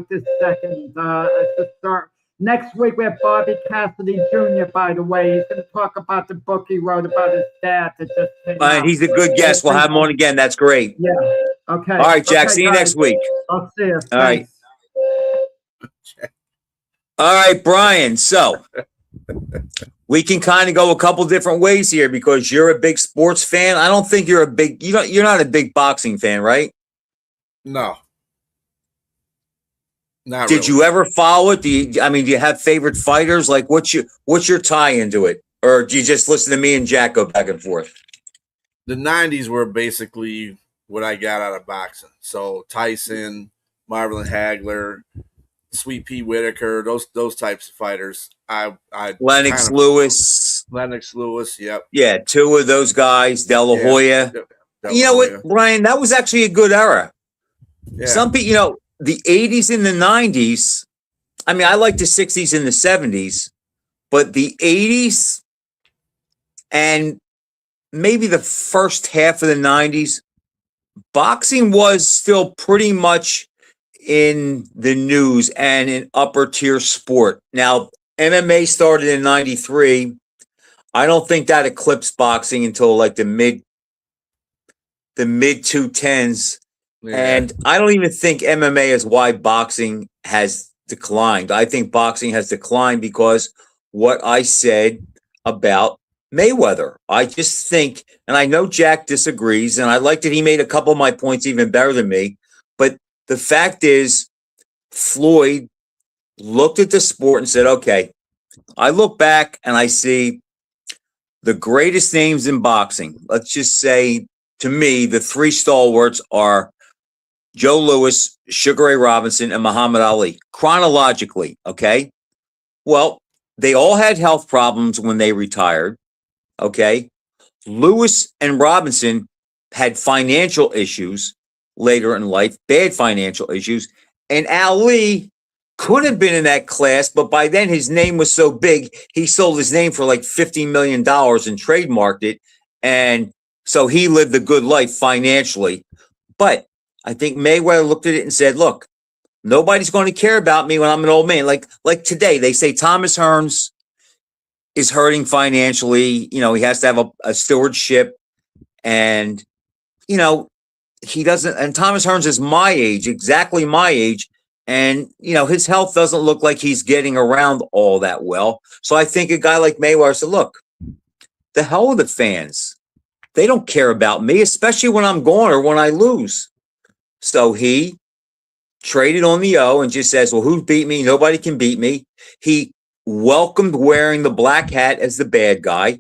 this second. To start. Next week, we have Bobby Cassidy Jr., by the way. He's going to talk about the book he wrote about his dad that just came out. He's a good guest. We'll have him on again. That's great. Yeah. Okay. All right, Jack. See you guys. next week. I'll see you. All right. All right, Brian. So we can kind of go a couple different ways here, because you're a big sports fan. I don't think you're not a big boxing fan, right? No. Not Did really. you ever follow it? Do you have favorite fighters? Like, what's your tie into it? Or do you just listen to me and Jack go back and forth? The 90s were basically what I got out of boxing. So Tyson, Marvin Hagler, Sweet Pea Whitaker, those types of fighters. Lennox Lewis. Lennox Lewis, yep. Yeah, two of those guys, De La Hoya. You know what, Brian? That was actually a good era. Yeah. Some people, the 80s and the 90s, I like the 60s and the 70s, but the 80s and maybe the first half of the 90s, boxing was still pretty much in the news and an upper tier sport. Now, MMA started in 93. I don't think that eclipsed boxing until like the mid 2010s. Yeah. And I don't even think MMA is why boxing has declined. I think boxing has declined because what I said about Mayweather. I just think, and I know Jack disagrees, and I like that he made a couple of my points even better than me, but the fact is, Floyd looked at the sport and said, okay, I look back and I see the greatest names in boxing. Let's just say, to me, the three stalwarts are Joe Louis, Sugar Ray Robinson, and Muhammad Ali, chronologically, okay? Well, they all had health problems when they retired, okay? Louis and Robinson had financial issues later in life, bad financial issues, and Ali could have been in that class, but by then his name was so big, he sold his name for like $50 million and trademarked it, and so he lived a good life financially. But I think Mayweather looked at it and said, look, nobody's going to care about me when I'm an old man. Like today, they say Thomas Hearns is hurting financially. He has to have a stewardship, and, he doesn't. And Thomas Hearns is my age, exactly my age. And, his health doesn't look like he's getting around all that well. So I think a guy like Mayweather said, look, the hell with the fans. They don't care about me, especially when I'm gone or when I lose. So he traded on the O and just says, well, who beat me? Nobody can beat me. He welcomed wearing the black hat as the bad guy.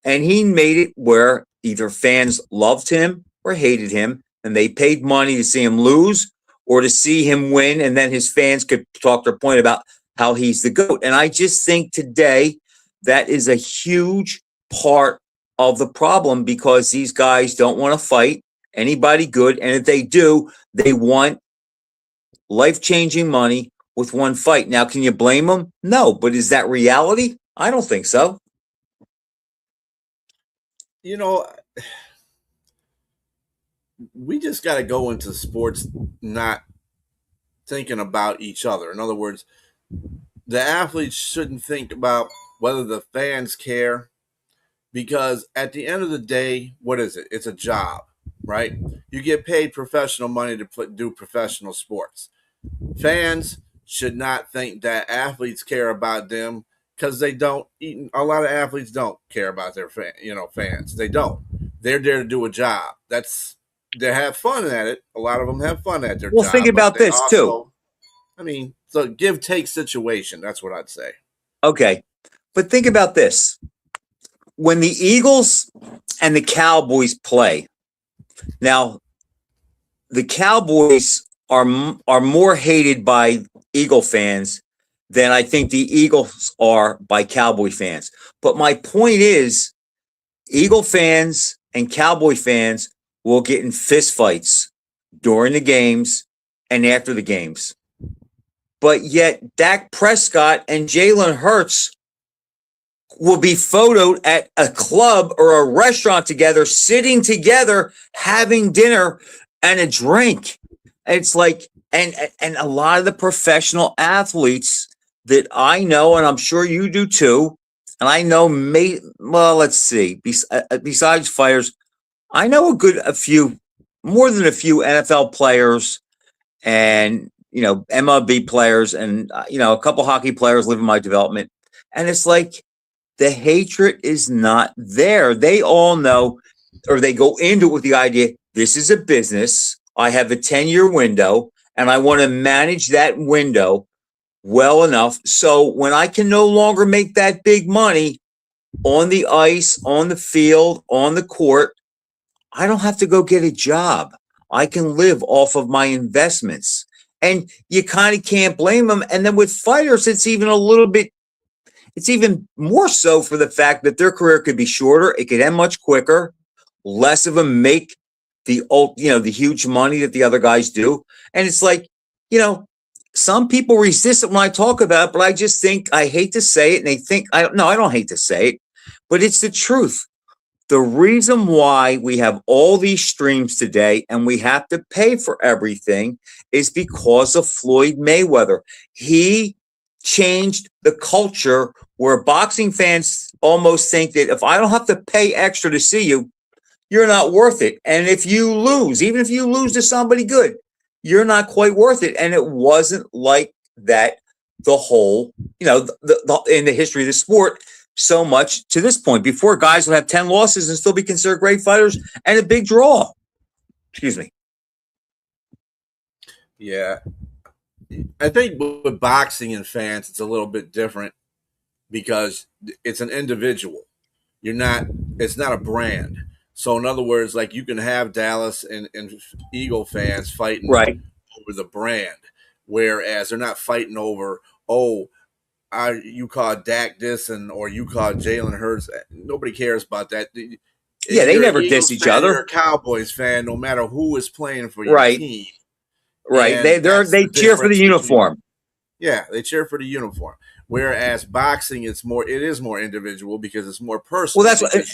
And he made it where either fans loved him or hated him. And they paid money to see him lose or to see him win. And then his fans could talk their point about how he's the GOAT. And I just think today that is a huge part of the problem, because these guys don't want to fight anybody good. And if they do, they want life-changing money with one fight. Now, can you blame them? No. But is that reality? I don't think so. We just got to go into sports not thinking about each other. In other words, the athletes shouldn't think about whether the fans care, because at the end of the day, what is it? It's a job. right? You get paid professional money to do professional sports. Fans should not think that athletes care about them because they don't. A lot of athletes don't care about their fans. They don't. They're there to do a job. They have fun at it. A lot of them have fun at their Well, job. think But about they this too. also, I mean, it's a give take situation. That's what I'd say. Okay. But think about this. When the Eagles and the Cowboys play, now the Cowboys are more hated by Eagle fans than I think the Eagles are by Cowboy fans. But my point is, Eagle fans and Cowboy fans will get in fistfights during the games and after the games. But yet Dak Prescott and Jalen Hurts will be photoed at a club or a restaurant together, sitting together, having dinner and a drink. It's like, and a lot of the professional athletes that I know, and I'm sure you do too, and I know, let's see, besides fighters, I know a few, more than a few NFL players and, MLB players and, a couple hockey players live in my development. And it's like, the hatred is not there. They all know, or they go into it with the idea, this is a business. I have a 10-year window and I want to manage that window well enough. So when I can no longer make that big money on the ice, on the field, on the court, I don't have to go get a job. I can live off of my investments. And you kind of can't blame them. And then with fighters, it's even more so for the fact that their career could be shorter. It could end much quicker. Less of them make the huge money that the other guys do. And it's like, some people resist it when I talk about it, but I just think, I hate to say it. And they think, I don't hate to say it, but it's the truth. The reason why we have all these streams today and we have to pay for everything is because of Floyd Mayweather. He changed the culture where boxing fans almost think that if I don't have to pay extra to see you, you're not worth it. And if you lose, even if you lose to somebody good, you're not quite worth it. And it wasn't like that the whole, in the history of the sport so much to this point. Before, guys would have 10 losses and still be considered great fighters and a big draw. Excuse me. Yeah. I think with boxing and fans, it's a little bit different because it's an individual. It's not a brand. So in other words, like you can have Dallas and Eagle fans fighting right over the brand, whereas they're not fighting over, you call Dak this or you call Jalen Hurts. Nobody cares about that. Yeah, they never diss each other. You're a Cowboys fan, no matter who is playing for your team. Right. And they cheer for the uniform. Yeah, they cheer for the uniform. Whereas boxing, it is more individual because it's more personal. Well, that's what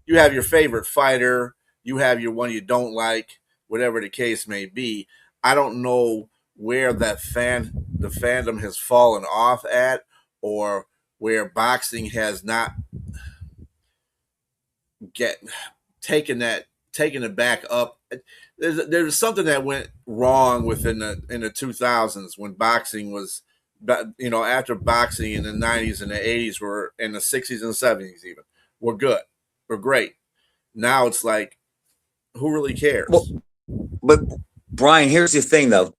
you have your favorite fighter, you have your one you don't like, whatever the case may be. I don't know where the fandom has fallen off at, or where boxing has not taken it back up. There's something that went wrong in the 2000s when boxing was, after boxing in the 90s and the 80s were in the 60s and 70s even were good, were great. Now it's like, who really cares? Well, but Brian, here's the thing though.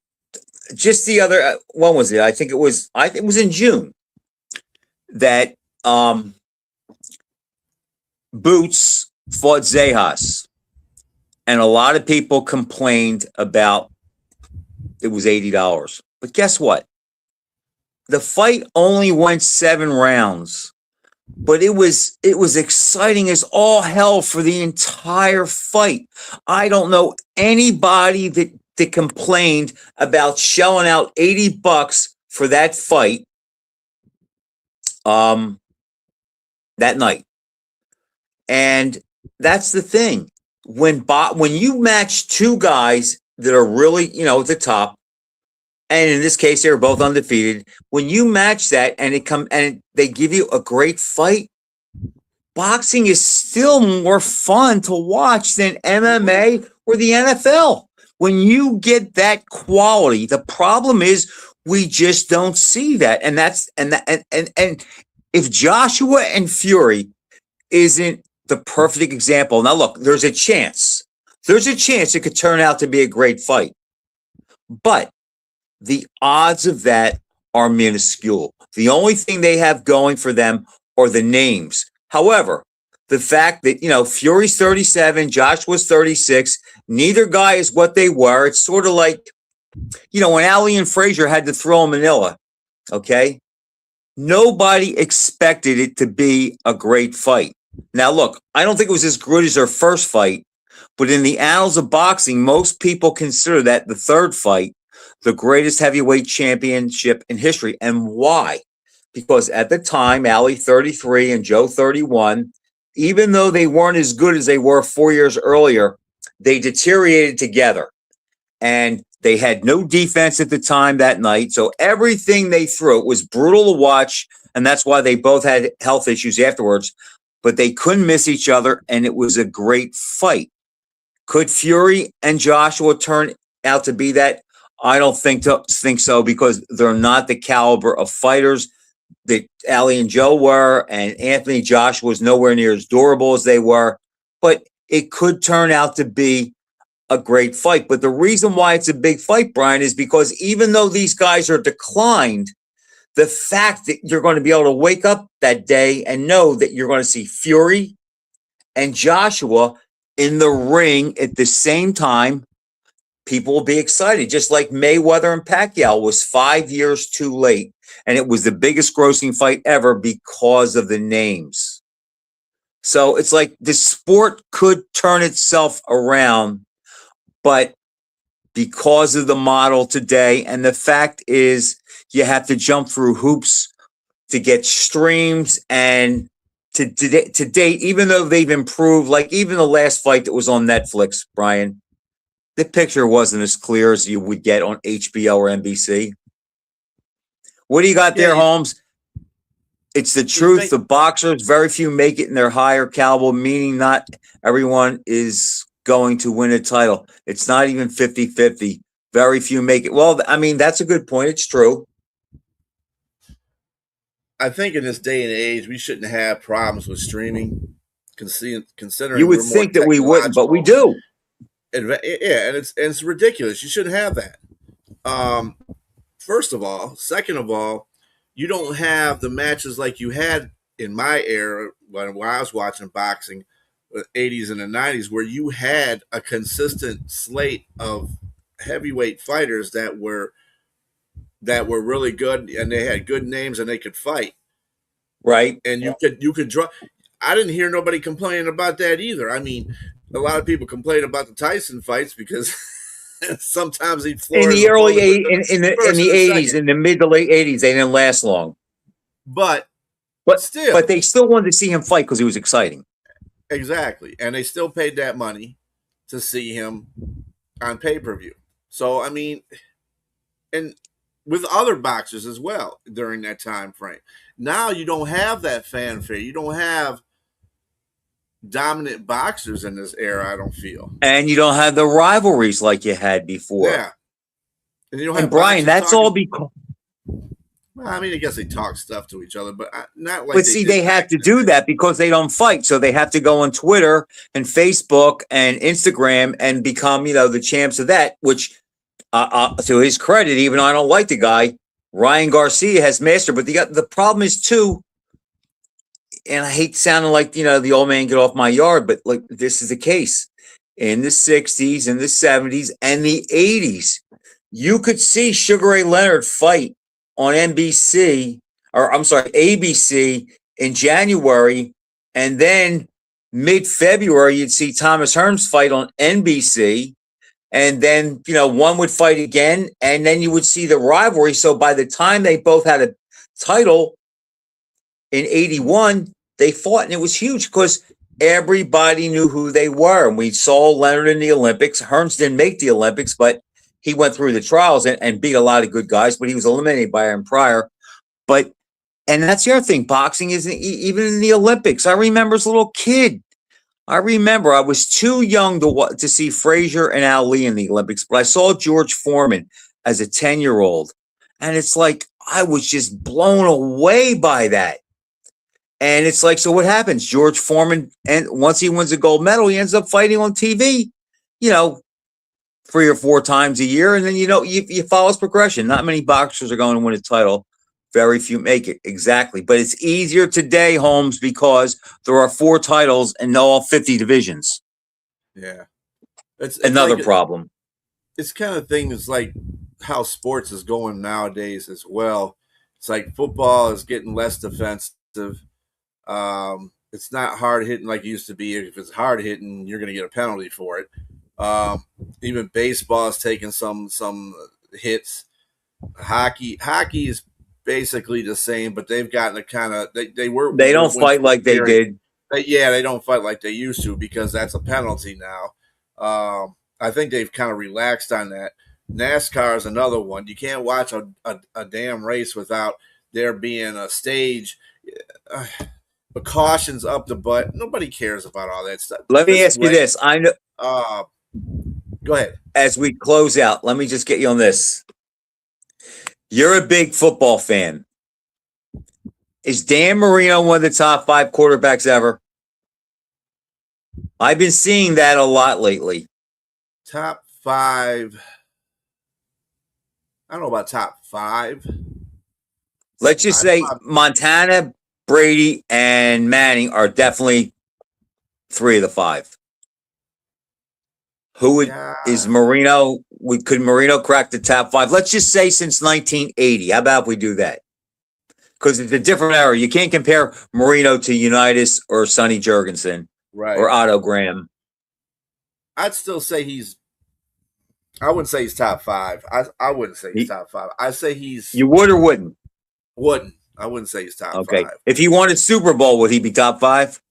Just the other, when was it? I think it was in June that Boots fought Zejas. And a lot of people complained about it was $80. But guess what? The fight only went 7 rounds. But it was exciting as all hell for the entire fight. I don't know anybody that complained about shelling out $80 for that fight that night. And that's the thing. When you match two guys that are really, at the top, and in this case they were both undefeated, when you match that and they give you a great fight, boxing is still more fun to watch than MMA or the NFL. When you get that quality, the problem is we just don't see that. And if Joshua and Fury isn't the perfect example. Now look, there's a chance it could turn out to be a great fight, but the odds of that are minuscule. The only thing they have going for them are the names. However, the fact that, Fury's 37, Joshua's 36, neither guy is what they were. It's sort of like, when Ali and Frazier had to throw in Manila, okay? Nobody expected it to be a great fight. Now, look, I don't think it was as good as their first fight, but in the annals of boxing, most people consider that the third fight the greatest heavyweight championship in history. And why? Because at the time, Ali 33 and Joe 31, even though they weren't as good as they were 4 years earlier, they deteriorated together. And they had no defense at the time that night. So everything they threw, it was brutal to watch. And that's why they both had health issues afterwards. But they couldn't miss each other. And it was a great fight. Could Fury and Joshua turn out to be that? I don't think so, because they're not the caliber of fighters that Ali and Joe were, and Anthony Joshua was nowhere near as durable as they were. But it could turn out to be a great fight. But the reason why it's a big fight, Brian, is because even though these guys are declined, the fact that you're going to be able to wake up that day and know that you're going to see Fury and Joshua in the ring at the same time, people will be excited. Just like Mayweather and Pacquiao was 5 years too late. And it was the biggest grossing fight ever because of the names. So it's like the sport could turn itself around, but because of the model today, and the fact is you have to jump through hoops to get streams, and to date, even though they've improved, like even the last fight that was on Netflix, Brian, the picture wasn't as clear as you would get on HBO or NBC. What do you got there, Holmes? It's the truth. The boxers, very few make it in their higher caliber, meaning not everyone is going to win a title. It's not even 50-50. Very few make it. Well, I mean, that's a good point. It's true. I think in this day and age, we shouldn't have problems with streaming, considering you would think that we wouldn't, but we do. And it's ridiculous. You shouldn't have that. First of all. Second of all, you don't have the matches like you had in my era when I was watching boxing, the 80s and the 90s, where you had a consistent slate of heavyweight fighters that were really good, and they had good names and they could fight. Right. And you could draw. I didn't hear nobody complaining about that either. I mean, a lot of people complain about the Tyson fights because sometimes he'd floor in the early in the 80s, in the mid to late 80s, they didn't last long. But still, but they still wanted to see him fight because he was exciting. Exactly, and they still paid that money to see him on pay-per-view. So I mean, and with other boxers as well during that time frame. Now you don't have that fanfare. You don't have dominant boxers in this era, I don't feel. And you don't have the rivalries like you had before. Yeah. And you don't have Brian, that's all because... Well, I mean, I guess they talk stuff to each other, but not like. But see, they have to do that because they don't fight, so they have to go on Twitter and Facebook and Instagram and become, the champs of that. Which, to his credit, even though I don't like the guy, Ryan Garcia has mastered. But the problem is too, and I hate sounding like the old man get off my yard, but like this is the case in the 60s, in the 70s, and the 80s. You could see Sugar Ray Leonard fight on ABC, or I'm sorry, ABC in January, and then mid-February, you'd see Thomas Hearns fight on NBC, and then, one would fight again, and then you would see the rivalry. So by the time they both had a title in 81, they fought, and it was huge because everybody knew who they were. And we saw Leonard in the Olympics. Hearns didn't make the Olympics, but he went through the trials and beat a lot of good guys, but he was eliminated by Aaron Pryor. But And that's the other thing. Boxing isn't even in the Olympics. I remember as a little kid. I remember I was too young to see Frazier and Ali in the Olympics, but I saw George Foreman as a 10-year-old. And it's like, I was just blown away by that. And it's like, so what happens? George Foreman, and once he wins a gold medal, he ends up fighting on TV, 3 or 4 times a year. And then, you follow his progression. Not many boxers are going to win a title. Very few make it. Exactly. But it's easier today, Holmes, because there are 4 titles in all 50 divisions. Yeah. It's another like problem. It's kind of things like how sports is going nowadays as well. It's like football is getting less defensive. It's not hard hitting like it used to be. If it's hard hitting, you're going to get a penalty for it. Even baseball is taking some hits. Hockey is basically the same, but they've gotten a kind of they don't fight like they did. They don't fight like they used to because that's a penalty now. I think they've kind of relaxed on that. NASCAR is another one. You can't watch a damn race without there being a stage. The cautions up the butt. Nobody cares about all that stuff. Let me ask you this. I know. Go ahead. As we close out, let me just get you on this. You're a big football fan. Is Dan Marino one of the top 5 quarterbacks ever? I've been seeing that a lot lately. Top 5. I don't know about top 5. Let's just say Montana, Brady, and Manning are definitely 3 of the 5. Who is Marino? Could Marino crack the top 5? Let's just say since 1980. How about if we do that? Because it's a different era. You can't compare Marino to Unitas or Sonny Jurgensen, right, or Otto Graham. I'd still say I wouldn't say he's top 5. I wouldn't say he's top 5. I'd say he's. You would or wouldn't? Wouldn't. I wouldn't say he's top 5. If he won a Super Bowl, would he be top 5?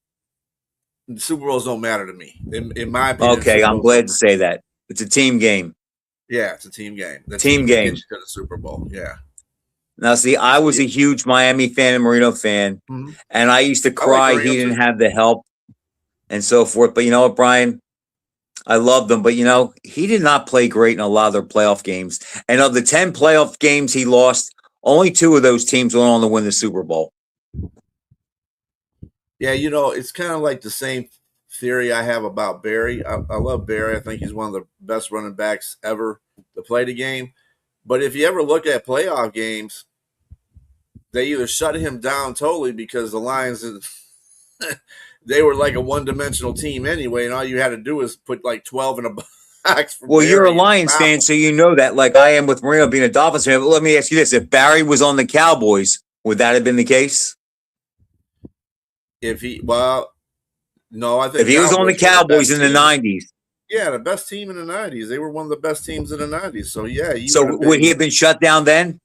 The Super Bowls don't matter to me, in my opinion. Okay, I'm glad to say that. It's a team game. Yeah, it's a team game. The team game to the Super Bowl. Yeah. Now, see, I was a huge Miami fan and Marino fan, and I used to cry he didn't have the help and so forth. But you know what, Brian? I loved him, but he did not play great in a lot of their playoff games. And of the 10 playoff games he lost, only 2 of those teams went on to win the Super Bowl. Yeah, it's kind of like the same theory I have about Barry. I love Barry. I think he's one of the best running backs ever to play the game. But if you ever look at playoff games, they either shut him down totally because the Lions, they were like a one-dimensional team anyway, and all you had to do is put like 12 in a box. Well, you're a Lions fan, so you know that, like I am with Marino being a Dolphins fan. But let me ask you this. If Barry was on the Cowboys, would that have been the case? No, I think if he was on the Cowboys in the 90s. Yeah, the best team in the 90s. They were one of the best teams in the 90s. So, yeah. Would he have been shut down then?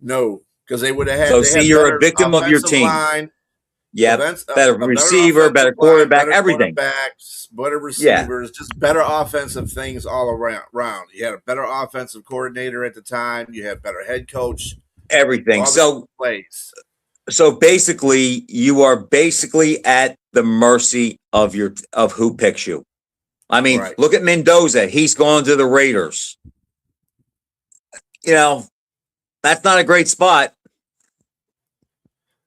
No, because they would have had. So, see, you're a victim of your team. Yeah, better receiver, better quarterback, everything. Better receivers, just better offensive things all around. You had a better offensive coordinator at the time. You had better head coach. Everything. So basically, you are basically at the mercy of who picks you. I mean, Look at Mendoza. He's going to the Raiders. That's not a great spot.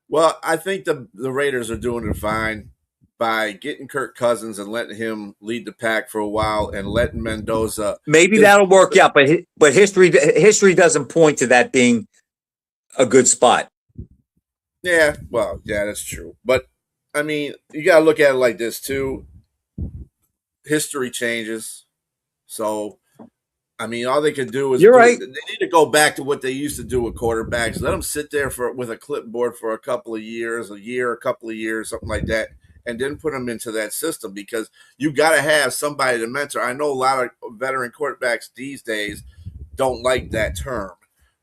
Well, I think the Raiders are doing it fine by getting Kirk Cousins and letting him lead the pack for a while and letting Mendoza. Maybe that'll work out, but history doesn't point to that being a good spot. Yeah, well, yeah, that's true. But, I mean, you got to look at it like this, too. History changes. So, I mean, all they could do is right. They need to go back to what they used to do with quarterbacks. Let them sit there with a clipboard for a couple of years, a couple of years, something like that, and then put them into that system because you got to have somebody to mentor. I know a lot of veteran quarterbacks these days don't like that term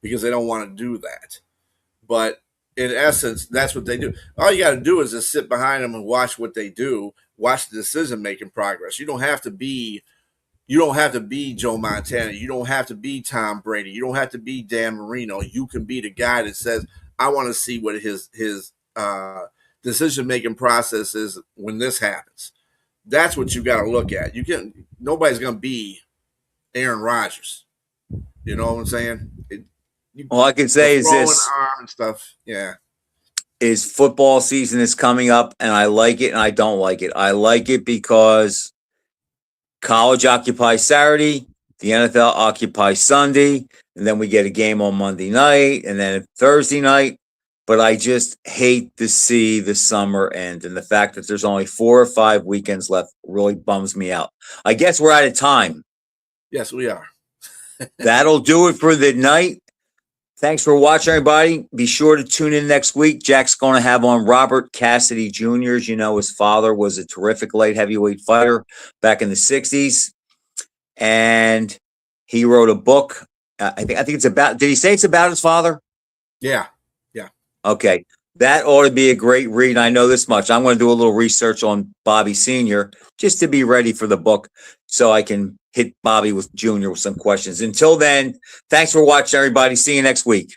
because they don't want to do that. But in essence, that's what they do. All you got to do is just sit behind them and watch what they do, watch the decision-making progress. You don't have to be Joe Montana. You don't have to be Tom Brady. You don't have to be Dan Marino. You can be the guy that says, I want to see what his decision making process is when this happens. That's what you got to look at. Nobody's going to be Aaron Rodgers. You know what I'm saying? All I can say is this: arm and stuff. Yeah. Is football season is coming up, and I like it and I don't like it. I like it because college occupies Saturday, the NFL occupies Sunday, and then we get a game on Monday night and then Thursday night. But I just hate to see the summer end, and the fact that there's only 4 or 5 weekends left really bums me out. I guess we're out of time. Yes, we are. That'll do it for the night. Thanks for watching, everybody. Be sure to tune in next week. Jack's going to have on Robert Cassidy Jr. As you know, his father was a terrific light heavyweight fighter back in the 60s. And he wrote a book. I think it's about, did he say it's about his father? Yeah. Okay. That ought to be a great read. I know this much. I'm going to do a little research on Bobby Sr. just to be ready for the book so I can hit Bobby with Jr. with some questions. Until then, thanks for watching, everybody. See you next week.